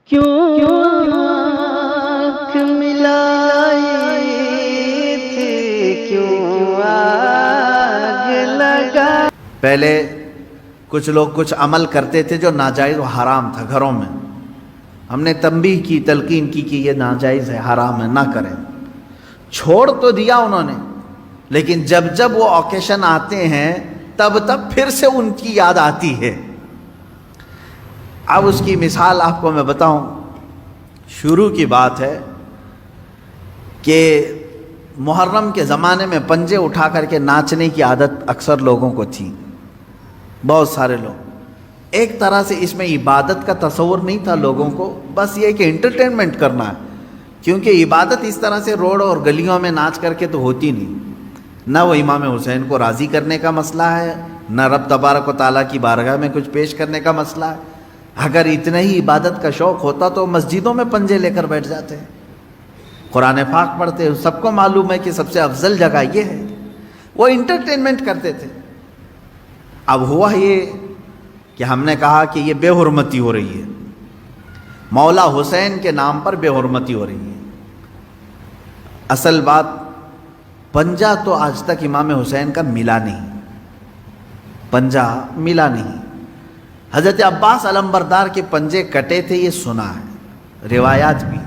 کیوں آنکھ ملائی تھی، کیوں آگ لگا۔ پہلے کچھ لوگ کچھ عمل کرتے تھے جو ناجائز و حرام تھا گھروں میں، ہم نے تنبیہ کی، تلقین کی کہ یہ ناجائز ہے، حرام ہے، نہ کریں۔ چھوڑ تو دیا انہوں نے، لیکن جب جب وہ اوکیشن آتے ہیں تب تب پھر سے ان کی یاد آتی ہے۔ اب اس کی مثال آپ کو میں بتاؤں، شروع کی بات ہے کہ محرم کے زمانے میں پنجے اٹھا کر کے ناچنے کی عادت اکثر لوگوں کو تھی، بہت سارے لوگ۔ ایک طرح سے اس میں عبادت کا تصور نہیں تھا لوگوں کو، بس یہ کہ انٹرٹینمنٹ کرنا ہے، کیونکہ عبادت اس طرح سے روڈ اور گلیوں میں ناچ کر کے تو ہوتی نہیں، نہ وہ امام حسین کو راضی کرنے کا مسئلہ ہے، نہ رب تبارک و تعالیٰ کی بارگاہ میں کچھ پیش کرنے کا مسئلہ ہے۔ اگر اتنا ہی عبادت کا شوق ہوتا تو مسجدوں میں پنجے لے کر بیٹھ جاتے ہیں، قرآن پاک پڑھتے، سب کو معلوم ہے کہ سب سے افضل جگہ یہ ہے۔ وہ انٹرٹینمنٹ کرتے تھے۔ اب ہوا یہ کہ ہم نے کہا کہ یہ بے حرمتی ہو رہی ہے، مولا حسین کے نام پر بے حرمتی ہو رہی ہے۔ اصل بات، پنجہ تو آج تک امام حسین کا ملا نہیں، پنجہ ملا نہیں۔ حضرت عباس علمبردار کے پنجے کٹے تھے، یہ سنا ہے، روایات بھی،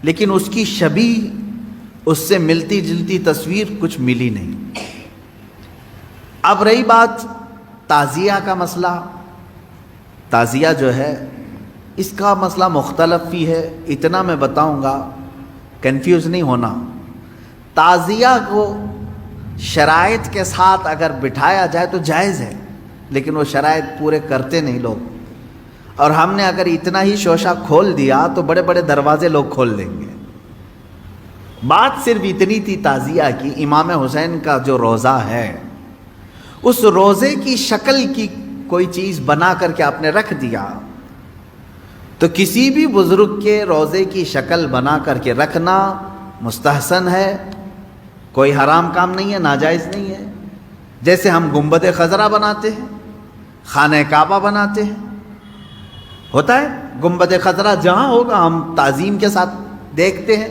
لیکن اس کی شبیہ، اس سے ملتی جلتی تصویر کچھ ملی نہیں۔ اب رہی بات تعزیہ کا مسئلہ، تعزیہ جو ہے اس کا مسئلہ مختلف بھی ہے، اتنا میں بتاؤں گا، کنفیوز نہیں ہونا۔ تعزیہ کو شرائط کے ساتھ اگر بٹھایا جائے تو جائز ہے، لیکن وہ شرائط پورے کرتے نہیں لوگ، اور ہم نے اگر اتنا ہی شوشہ کھول دیا تو بڑے بڑے دروازے لوگ کھول دیں گے۔ بات صرف اتنی تھی تعزیہ کی، امام حسین کا جو روضہ ہے اس روزے کی شکل کی کوئی چیز بنا کر کے آپ نے رکھ دیا، تو کسی بھی بزرگ کے روزے کی شکل بنا کر کے رکھنا مستحسن ہے، کوئی حرام کام نہیں ہے، ناجائز نہیں ہے۔ جیسے ہم گنبد خضرا بناتے ہیں، خانہ کعبہ بناتے ہیں، ہوتا ہے گنبد خضرا جہاں ہوگا ہم تعظیم کے ساتھ دیکھتے ہیں،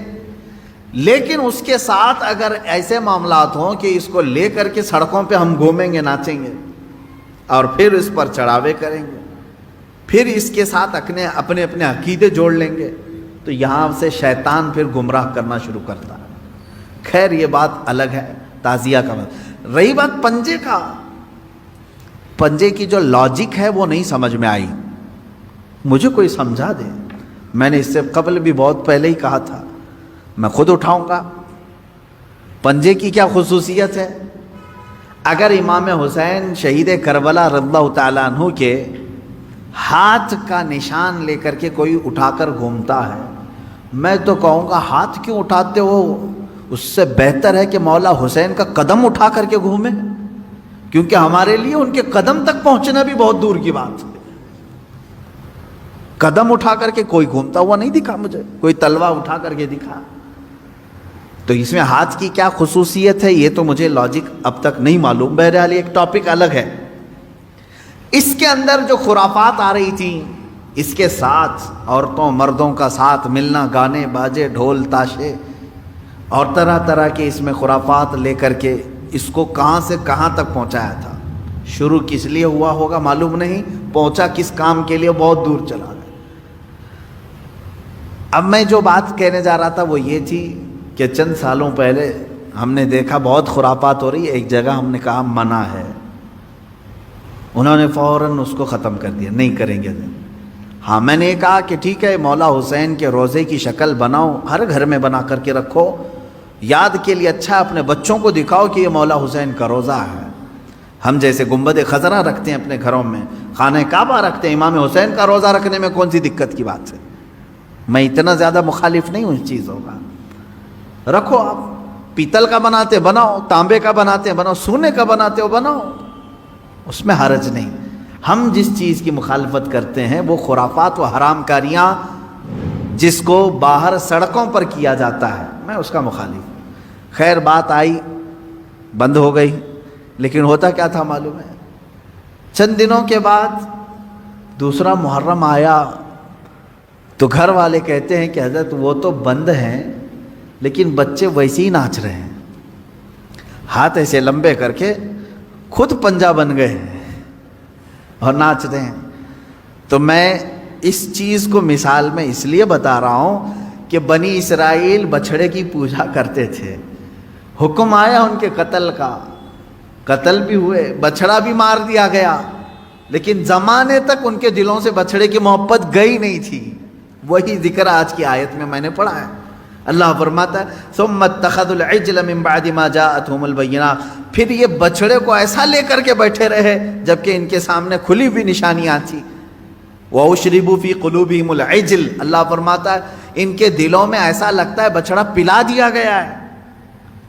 لیکن اس کے ساتھ اگر ایسے معاملات ہوں کہ اس کو لے کر کے سڑکوں پہ ہم گھومیں گے، ناچیں گے، اور پھر اس پر چڑھاوے کریں گے، پھر اس کے ساتھ اپنے عقیدے جوڑ لیں گے، تو یہاں سے شیطان پھر گمراہ کرنا شروع کرتا ہے۔ خیر یہ بات الگ ہے، تعزیہ کا مطلب۔ رہی بات پنجے کا، پنجے کی جو لاجک ہے وہ نہیں سمجھ میں آئی، مجھے کوئی سمجھا دے۔ میں نے اس سے قبل بھی بہت پہلے ہی کہا تھا، میں خود اٹھاؤں گا۔ پنجے کی کیا خصوصیت ہے؟ اگر امام حسین شہید کربلا رضی اللہ تعالیٰ عنہ کے ہاتھ کا نشان لے کر کے کوئی اٹھا کر گھومتا ہے، میں تو کہوں گا ہاتھ کیوں اٹھاتے ہو؟ اس سے بہتر ہے کہ مولا حسین کا قدم اٹھا کر کے گھومیں، کیونکہ ہمارے لیے ان کے قدم تک پہنچنا بھی بہت دور کی بات ہے۔ قدم اٹھا کر کے کوئی گھومتا ہوا نہیں دکھا مجھے، کوئی تلوار اٹھا کر کے دکھا۔ تو اس میں ہاتھ کی کیا خصوصیت ہے یہ تو مجھے لاجک اب تک نہیں معلوم، بہرحال ایک ٹاپک الگ ہے۔ اس کے اندر جو خرافات آ رہی تھیں، اس کے ساتھ عورتوں مردوں کا ساتھ ملنا، گانے باجے ڈھول تاشے اور طرح طرح کے اس میں خرافات لے کر کے اس کو کہاں سے کہاں تک پہنچایا تھا۔ شروع کس لیے ہوا ہوگا معلوم نہیں، پہنچا کس کام کے لیے بہت دور چلا گیا۔ اب میں جو بات کہنے جا رہا تھا وہ یہ تھی کہ چند سالوں پہلے ہم نے دیکھا بہت خرافات ہو رہی ہے، ایک جگہ ہم نے کہا منع ہے، انہوں نے فوراً اس کو ختم کر دیا، نہیں کریں گے۔ ہاں میں نے کہا کہ ٹھیک ہے، مولا حسین کے روزے کی شکل بناؤ، ہر گھر میں بنا کر کے رکھو، یاد کے لیے اچھا، اپنے بچوں کو دکھاؤ کہ یہ مولا حسین کا روزہ ہے۔ ہم جیسے گنبد خضرا رکھتے ہیں اپنے گھروں میں، خانہ کعبہ رکھتے ہیں، امام حسین کا روزہ رکھنے میں کون سی دقت کی بات ہے؟ میں اتنا زیادہ مخالف نہیں ہوں اس چیزوں کا، رکھو۔ آپ پیتل کا بناتے بناؤ، تانبے کا بناتے بناؤ، سونے کا بناتے ہو بناؤ، اس میں حرج نہیں۔ ہم جس چیز کی مخالفت کرتے ہیں وہ خرافات و حرام کاریاں جس کو باہر سڑکوں پر کیا جاتا ہے، میں اس کا مخالف ہوں۔ خیر بات آئی، بند ہو گئی، لیکن ہوتا کیا تھا معلوم ہے؟ چند دنوں کے بعد دوسرا محرم آیا تو گھر والے کہتے ہیں کہ حضرت وہ تو بند ہیں لیکن بچے ویسے ہی ناچ رہے ہیں، ہاتھ ایسے لمبے کر کے خود پنجہ بن گئے ہیں اور ناچ رہے ہیں۔ تو میں اس چیز کو مثال میں اس لیے بتا رہا ہوں کہ بنی اسرائیل بچھڑے کی پوجا کرتے تھے، حکم آیا ان کے قتل کا، قتل بھی ہوئے، بچھڑا بھی مار دیا گیا، لیکن زمانے تک ان کے دلوں سے بچھڑے کی محبت گئی نہیں تھی۔ وہی ذکر آج کی آیت میں میں نے پڑھا ہے۔ اللہ فرماتا ہے ثم اتخذوا العجل من بعد ما جاءتهم البینات، پھر یہ بچھڑے کو ایسا لے کر کے بیٹھے رہے جبکہ ان کے سامنے کھلی ہوئی نشانیاں تھیں۔ وَأُشْرِبُوا فِي قُلُوبِهِمُ الْعِجْلَ، اللہ فرماتا ہے ان کے دلوں میں ایسا لگتا ہے بچڑا پلا دیا گیا ہے،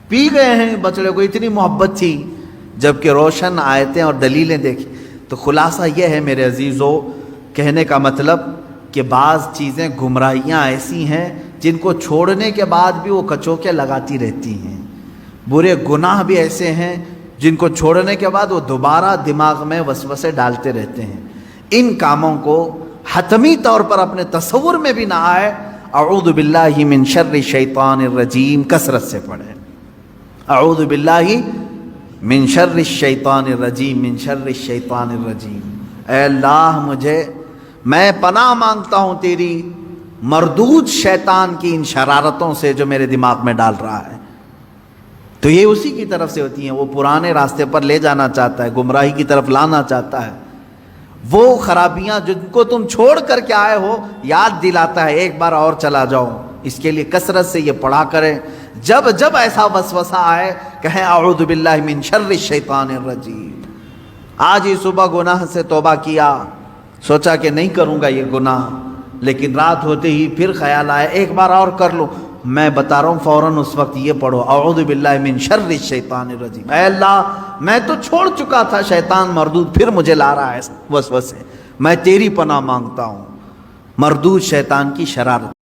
پی گئے ہیں بچڑے کو، اتنی محبت تھی، جبکہ روشن آیتیں اور دلیلیں دیکھی۔ تو خلاصہ یہ ہے میرے عزیزو، کہنے کا مطلب کہ بعض چیزیں گمراہیاں ایسی ہیں جن کو چھوڑنے کے بعد بھی وہ کچوکے لگاتی رہتی ہیں، برے گناہ بھی ایسے ہیں جن کو چھوڑنے کے بعد وہ دوبارہ دماغ میں وسوسے ڈالتے رہتے ہیں۔ ان کاموں کو حتمی طور پر اپنے تصور میں بھی نہ آئے۔ اعوذ باللہ من شر الشیطان الرجیم کثرت سے پڑھیں، اعوذ باللہ من شر الشیطان الرجیم، من شر الشیطان الرجیم۔ اے اللہ میں پناہ مانگتا ہوں تیری مردود شیطان کی ان شرارتوں سے جو میرے دماغ میں ڈال رہا ہے۔ تو یہ اسی کی طرف سے ہوتی ہیں، وہ پرانے راستے پر لے جانا چاہتا ہے، گمراہی کی طرف لانا چاہتا ہے۔ وہ خرابیاں جن کو تم چھوڑ کر کے آئے ہو یاد دلاتا ہے، ایک بار اور چلا جاؤ۔ اس کے لیے کثرت سے یہ پڑھا کریں، جب جب ایسا وسوسہ آئے کہیں اعوذ باللہ من شر الشیطان الرجیم۔ آج ہی صبح گناہ سے توبہ کیا، سوچا کہ نہیں کروں گا یہ گناہ، لیکن رات ہوتے ہی پھر خیال آیا ایک بار اور کر لو۔ میں بتا رہا ہوں فوراً اس وقت یہ پڑھو اعوذ باللہ من شر الشیطان الرجیم۔ اے اللہ میں تو چھوڑ چکا تھا شیطان مردود، پھر مجھے لا رہا ہے وسوسے، میں تیری پناہ مانگتا ہوں مردود شیطان کی شرارت۔